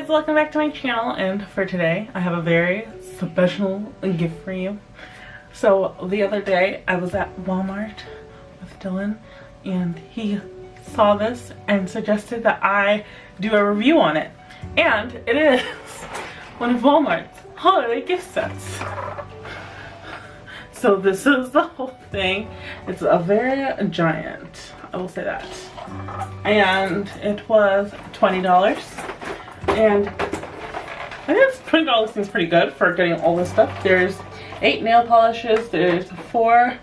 guys, welcome back to my channel, and for today I have a very special gift for you. So the other day I was at Walmart with Dylan and he saw this and suggested that I do a review on it, and it is one of Walmart's holiday gift sets. So this is the whole thing. It's a very giant, I will say that, and it was $20. And I think $20 seems pretty good for getting all this stuff. There's 8 nail polishes, there's 4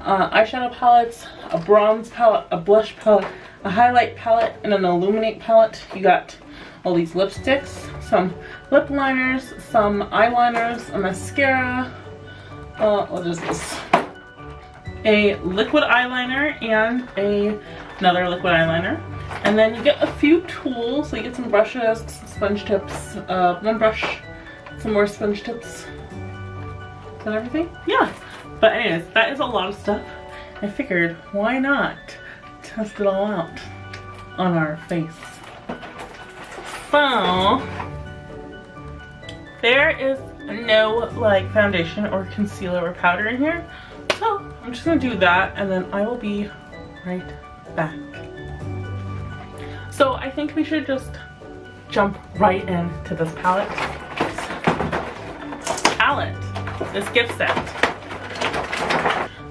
eyeshadow palettes, a bronze palette, a blush palette, a highlight palette, and an illuminate palette. You got all these lipsticks, some lip liners, some eyeliners, a mascara, what is this? A liquid eyeliner and another liquid eyeliner. And then you get a few tools, so you get some brushes, some sponge tips, one brush, some more sponge tips. Is that everything? Yeah. But anyways, that is a lot of stuff. I figured, why not test it all out on our face? So, there is no like foundation or concealer or powder in here. So, I'm just gonna do that and then I will be right back. So I think we should just jump right into this palette. This gift set.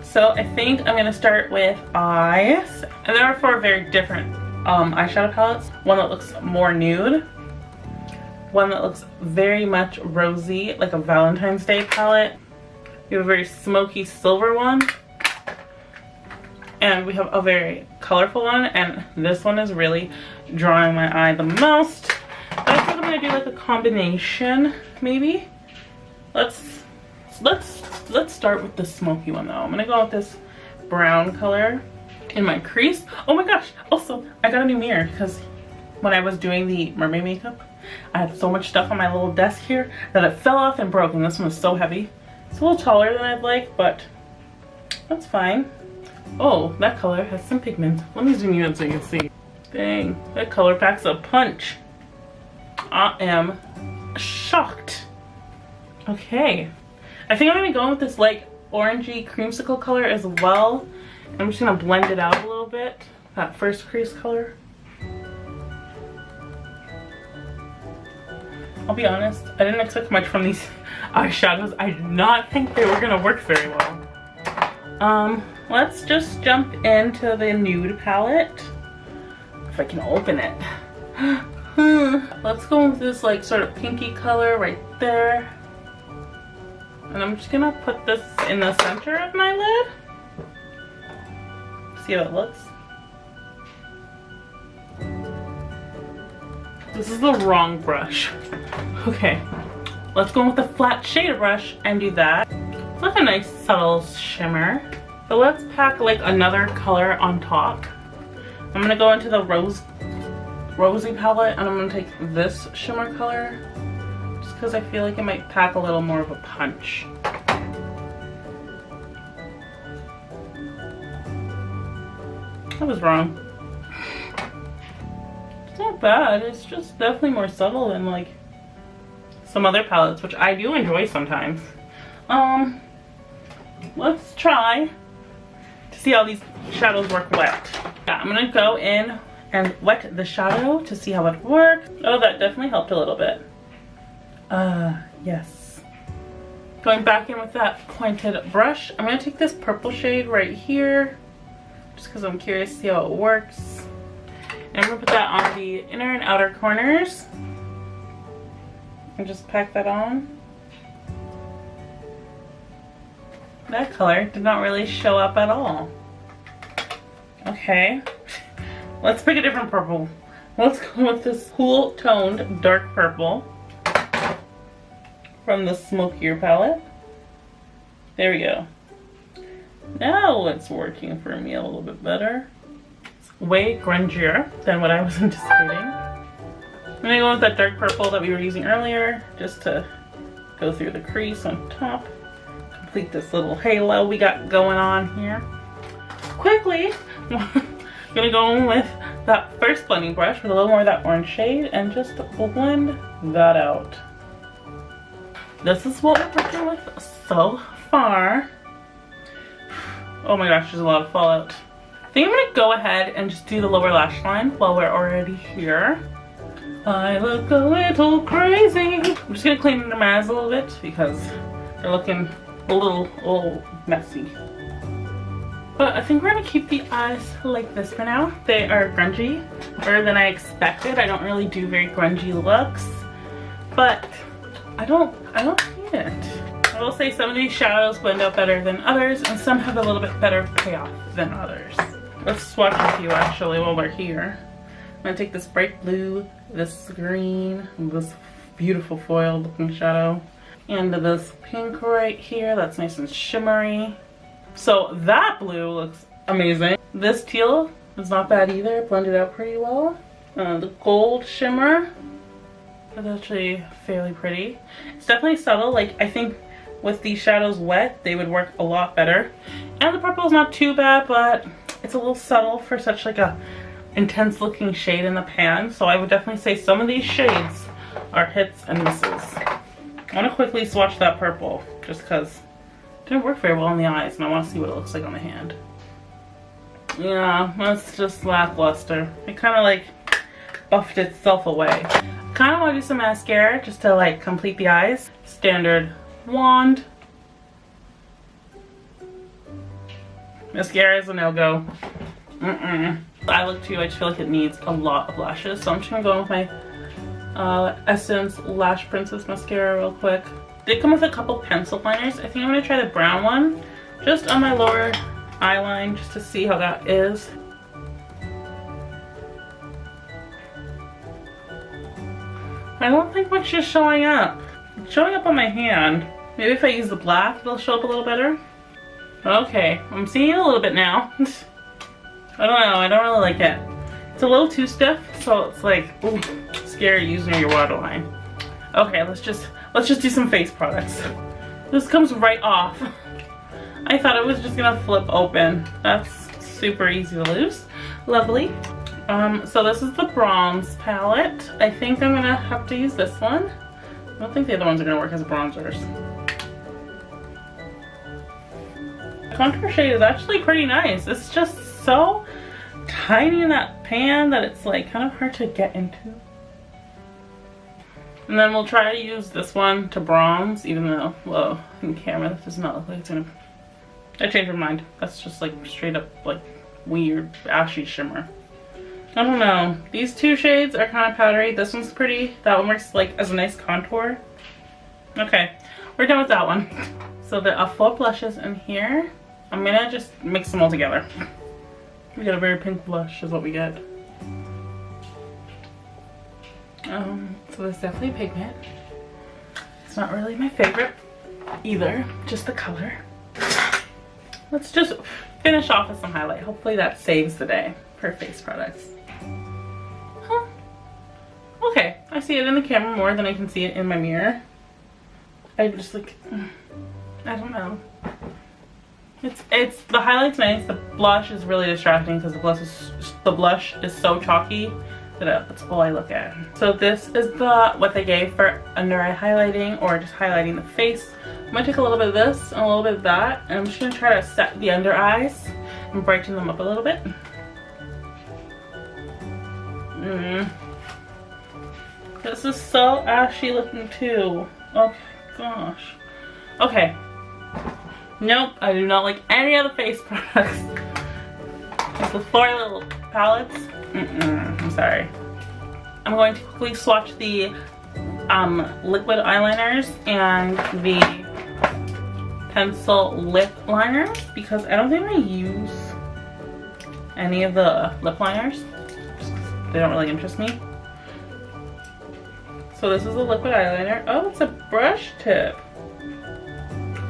So I think I'm gonna start with eyes. And there are 4 very different eyeshadow palettes. One that looks more nude. One that looks very much rosy, like a Valentine's Day palette. We have a very smoky silver one. And we have a very colorful one, and this one is really drawing my eye the most. I think I'm gonna do like a combination, maybe. Let's start with the smoky one though. I'm gonna go with this brown color in my crease. Oh my gosh! Also, I got a new mirror because when I was doing the mermaid makeup, I had so much stuff on my little desk here that it fell off and broke, and this one was so heavy. It's a little taller than I'd like, but that's fine. Oh, that color has some pigment. Let me zoom you in so you can see. Dang, that color packs a punch. I am shocked. Okay. I think I'm gonna go with this like orangey creamsicle color as well. I'm just gonna blend it out a little bit. That first crease color. I'll be honest, I didn't expect much from these eyeshadows. I did not think they were gonna work very well. Let's just jump into the nude palette. If I can open it. Let's go with this like sort of pinky color right there. And I'm just gonna put this in the center of my lid. See how it looks. This is the wrong brush. Okay, let's go with the flat shader brush and do that. It's like a nice subtle shimmer. So let's pack like another color on top. I'm gonna go into the rosy palette and I'm gonna take this shimmer color just because I feel like it might pack a little more of a punch. I was wrong. It's not bad, it's just definitely more subtle than like some other palettes, which I do enjoy sometimes. Let's try to see how these shadows work wet. Yeah, I'm gonna go in and wet the shadow to see how it works. Oh, that definitely helped a little bit. Yes. Going back in with that pointed brush, I'm gonna take this purple shade right here, just because I'm curious to see how it works. And I'm gonna put that on the inner and outer corners. And just pack that on. That color did not really show up at all. Okay, let's pick a different purple. Let's go with this cool toned dark purple from the smokier palette. There we go. Now it's working for me a little bit better. It's way grungier than what I was anticipating. I'm gonna go with that dark purple that we were using earlier just to go through the crease on top. Complete this little halo we got going on here. Quickly, I'm gonna go in with that first blending brush with a little more of that orange shade and just blend that out. This is what we're working with so far. Oh my gosh, there's a lot of fallout. I think I'm gonna go ahead and just do the lower lash line while we're already here. I look a little crazy. I'm just gonna clean them eyes a little bit because they're looking a little messy. But I think we're gonna keep the eyes like this for now. They are grungy, better than I expected. I don't really do very grungy looks, but I don't hate it. I will say some of these shadows blend out better than others, and some have a little bit better payoff than others. Let's swatch a few actually while we're here. I'm gonna take this bright blue, this green, this beautiful foil looking shadow, and this pink right here that's nice and shimmery. So that blue looks amazing. This teal is not bad either, blended out pretty well. The gold shimmer is actually fairly pretty. It's definitely subtle. Like, I think with these shadows wet, they would work a lot better. And the purple is not too bad, but it's a little subtle for such like a intense looking shade in the pan. So I would definitely say some of these shades are hits and misses. I want to quickly swatch that purple just because it didn't work very well on the eyes, and I want to see what it looks like on the hand. Yeah, that's just lackluster. It kind of like buffed itself away. Kind of want to do some mascara just to like complete the eyes. Standard wand. Mascara is a no-go. I look too, I just feel like it needs a lot of lashes, so I'm just gonna go in with my Essence Lash Princess mascara real quick. They come with a couple pencil liners. I think I'm gonna try the brown one just on my lower eye line just to see how that is. I don't think much is showing up. It's showing up on my hand. Maybe if I use the black, it'll show up a little better. Okay, I'm seeing it a little bit now. I don't know, I don't really like it. It's a little too stiff, so it's like, ooh, scary using your waterline. Okay, let's just do some face products. This comes right off. I thought it was just gonna flip open. That's super easy to lose. Lovely. So this is the bronze palette. I think I'm gonna have to use this one. I don't think the other ones are gonna work as bronzers. The contour shade is actually pretty nice. It's just so tiny in that pan that it's like kind of hard to get into. And then we'll try to use this one to bronze, even though, well, in camera that does not look like it's gonna... I changed my mind. That's just like straight up like weird ashy shimmer. I don't know. These two shades are kind of powdery. This one's pretty. That one works like as a nice contour. Okay, we're done with that one. So there are 4 blushes in here. I'm gonna just mix them all together. We got a very pink blush is what we get. So there's definitely pigment. It's not really my favorite either, just the color. Let's just finish off with some highlight. Hopefully that saves the day for face products. Huh. Okay, I see it in the camera more than I can see it in my mirror. I just like, I don't know. It's the highlight's nice. The blush is really distracting because the blush is so chalky that that's all I look at. So this is what they gave for under eye highlighting or just highlighting the face. I'm gonna take a little bit of this and a little bit of that, and I'm just gonna try to set the under eyes and brighten them up a little bit. This is so ashy looking too. Oh gosh. Okay. Nope, I do not like any of the face products. It's the 4 little palettes. I'm sorry. I'm going to quickly swatch the liquid eyeliners and the pencil lip liners because I don't think I use any of the lip liners. They don't really interest me. So this is a liquid eyeliner. Oh, it's a brush tip.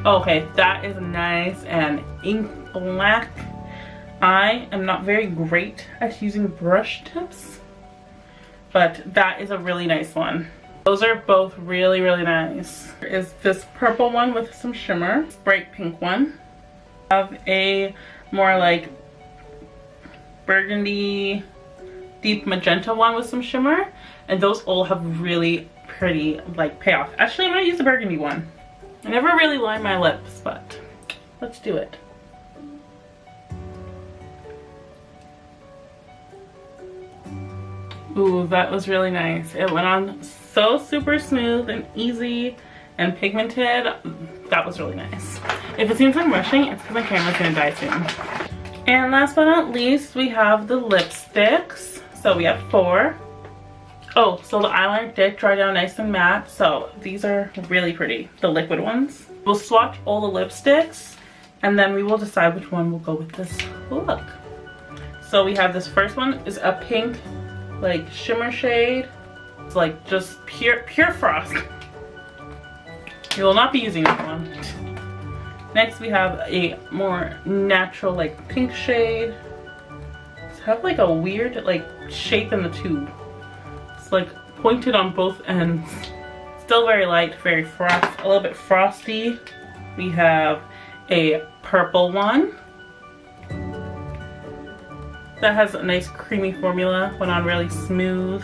Okay, that is nice and ink black. I am not very great at using brush tips, but that is a really nice one. Those are both really, really nice. There is this purple one with some shimmer, bright pink one. I have a more like burgundy deep magenta one with some shimmer, and those all have really pretty like payoff. Actually, I'm gonna use the burgundy one. I never really line my lips, but let's do it. Ooh, that was really nice. It went on so super smooth and easy and pigmented. That was really nice. If it seems like I'm rushing, it's because my camera's gonna die soon. And last but not least, we have the lipsticks. So we have 4. Oh, so the eyeliner did dry down nice and matte. So these are really pretty, the liquid ones. We'll swatch all the lipsticks and then we will decide which one will go with this look. So we have this first one is a pink like shimmer shade. It's like just pure frost. You will not be using this one. Next we have a more natural like pink shade. It's have like a weird like shape in the tube. It's like pointed on both ends. Still very light, very frost, a little bit frosty. We have a purple one that has a nice creamy formula, went on really smooth.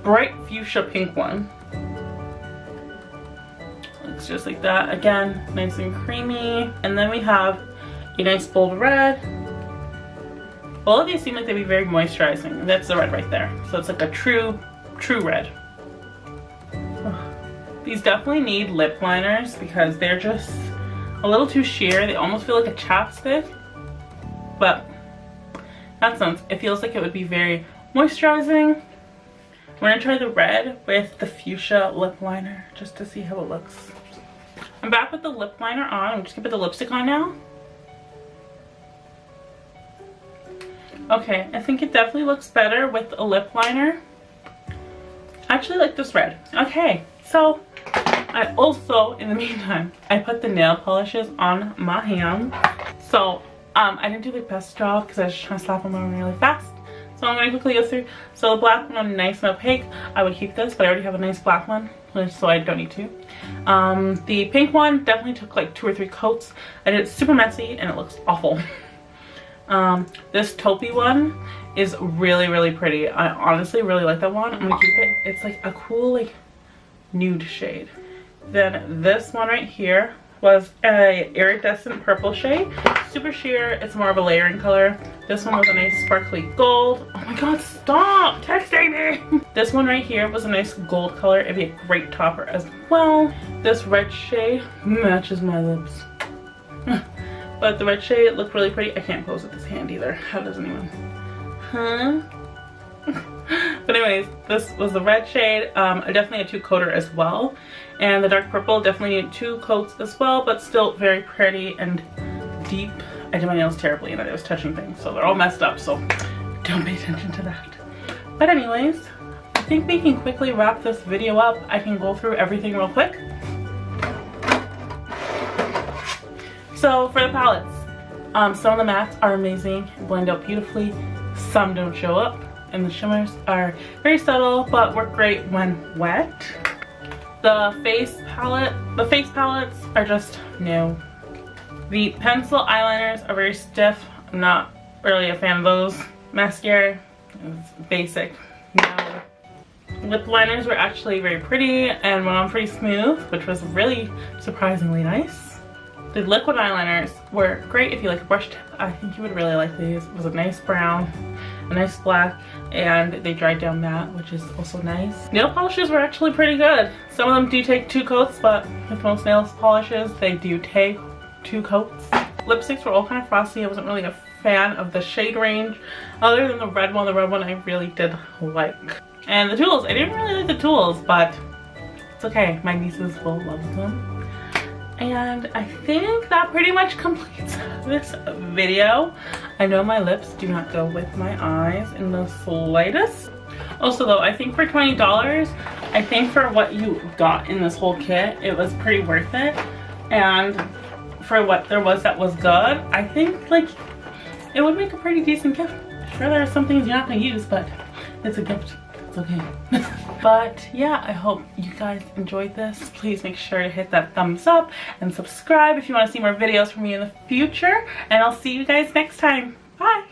Bright fuchsia pink one. Looks just like that. Again, nice and creamy. And then we have a nice bold red. All of these seem like they'd be very moisturizing. That's the red right there. So it's like a true red. These definitely need lip liners because they're just a little too sheer. They almost feel like a chapstick. But in that sense, it feels like it would be very moisturizing. We're gonna try the red with the fuchsia lip liner just to see how it looks. I'm back with the lip liner on. I'm just gonna put the lipstick on now. Okay, I think it definitely looks better with a lip liner. I actually like this red. Okay, so I also, in the meantime, I put the nail polishes on my hand. So I didn't do the best job because I was just trying to slap them on really fast. So I'm going to quickly go through. So the black one, nice and opaque. I would keep this, but I already have a nice black one, so I don't need to. The pink one definitely took like 2 or 3 coats. I did it super messy and it looks awful. This taupey one is really pretty. I honestly really like that one. I'm going to keep it. It's like a cool like nude shade. Then this one right here was a iridescent purple shade. Super sheer. It's more of a layering color. This one was a nice sparkly gold. Oh my god, stop texting me! This one right here was a nice gold color. It'd be a great topper as well. This red shade matches my lips. But the red shade looked really pretty. I can't pose with this hand either. How does anyone? Huh? But anyways, this was the red shade. I definitely a 2-coater as well. And the dark purple definitely needed 2 coats as well, but still very pretty and deep. I did my nails terribly and I was touching things, so they're all messed up, so don't pay attention to that. But anyways, I think we can quickly wrap this video up. I can go through everything real quick. So for the palettes, some of the mattes are amazing, blend out beautifully. Some don't show up, and the shimmers are very subtle but work great when wet. The face palettes are just no. The pencil eyeliners are very stiff. I'm not really a fan of those. Mascara is basic. No. Lip liners were actually very pretty and went on pretty smooth, which was really surprisingly nice. The liquid eyeliners were great if you like a brush tip. I think you would really like these. It was a nice brown, a nice black, and they dried down matte, which is also nice. Nail polishes were actually pretty good. Some of them do take 2 coats, but with most nail polishes, they do take 2 coats. Lipsticks were all kind of frosty. I wasn't really a fan of the shade range. Other than the red one I really did like. And the tools, I didn't really like the tools, but it's okay. My nieces will love them. And I think that pretty much completes this video. I know my lips do not go with my eyes in the slightest. Also though, I think for $20, I think for what you got in this whole kit, it was pretty worth it. And for what there was that was good, I think like it would make a pretty decent gift. Sure, there are some things you're not gonna use, but it's a gift. It's okay. But yeah, I hope you guys enjoyed this. Please make sure to hit that thumbs up and subscribe if you want to see more videos from me in the future. And I'll see you guys next time. Bye!